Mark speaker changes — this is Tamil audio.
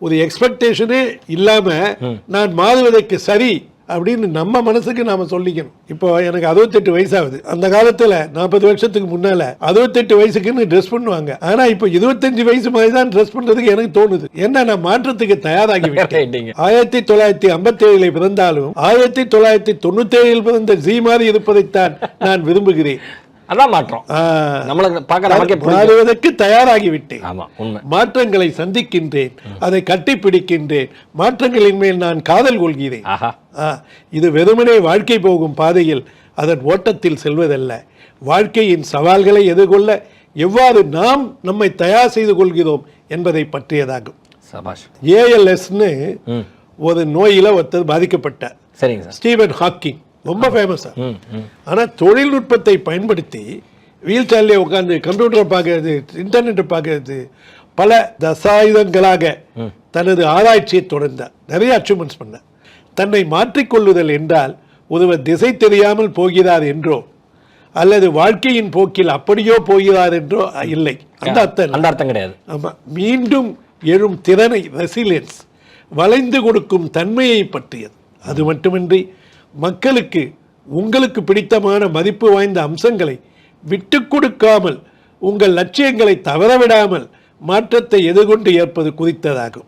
Speaker 1: ஒரு எக்ஸ்பெக்டேஷனே இல்லாம நான் மாறுவதற்கு சரி அப்படின்னு நம்ம மனசுக்கு நாம சொல்லிக்கணும். இப்போ எனக்கு 68 வயசாகுது. அந்த காலத்துல 40 வருஷத்துக்கு முன்னால 68 வயசுக்குன்னு ட்ரெஸ் பண்ணுவாங்க. ஆனா இப்போ 25 வயசு மாதிரி தான் ட்ரெஸ் பண்றதுக்கு எனக்கு தோணுது. என்ன, நான் மாற்றத்துக்கு தயாராகி விட்டேன். 1957 பிறந்தாலும் 1997 பிறந்த ஜி மாதிரி இருப்பதைத்தான் நான் விரும்புகிறேன்.
Speaker 2: அதான் மாற்றம்.
Speaker 1: மாறுவதற்கு தயாராகி விட்டேன். மாற்றங்களை சந்திக்கின்றேன், அதை கட்டிப்பிடிக்கின்றேன், மாற்றங்களின் மேல் நான் காதல் கொள்கிறேன். இது வெறுமனே வாழ்க்கை போகும் பாதையில் அதன் ஓட்டத்தில் செல்வதல்ல, வாழ்க்கையின் சவால்களை எதிர்கொள்ள எவ்வாறு நாம் நம்மை தயார் செய்து கொள்கிறோம் என்பதை பற்றியதாகும். ALSன்னு ஒரு நோயில ஒருத்தர் பாதிக்கப்பட்டார். ஸ்டீவன் ஹாக்கிங், ரொம்ப ஃபேமஸா. ஆனால் தொழில்நுட்பத்தை பயன்படுத்தி வீல் சேர்லேயே உட்காந்து கம்ப்யூட்டரை பார்க்கறது, இன்டர்நெட்டை பார்க்கறது, பல தசாயுதங்களாக தனது ஆராய்ச்சியை தொடர்ந்தார். நிறைய அச்சீவ்மெண்ட்ஸ் பண்ண. தன்னை மாற்றிக்கொள்ளுதல் என்றால் ஒருவர் திசை தெரியாமல் போகிறார் என்றோ அல்லது வாழ்க்கையின் போக்கில் அப்படியோ போகிறார் என்றோ இல்லை. அந்த அர்த்தம் கிடையாது. ஆமா, மீண்டும் எழும் திறனை, ரெசிலியன்ஸ், வளைந்து கொடுக்கும் தன்மையை பற்றியது. அது மட்டுமின்றி மக்களுக்கு உங்களுக்கு பிடித்தமான மதிப்பு வாய்ந்த அம்சங்களை விட்டு கொடுக்காமல், உங்கள் லட்சியங்களை தவறவிடாமல் மாற்றத்தை எதிர்கொண்டு ஏற்பது குறித்ததாகும்.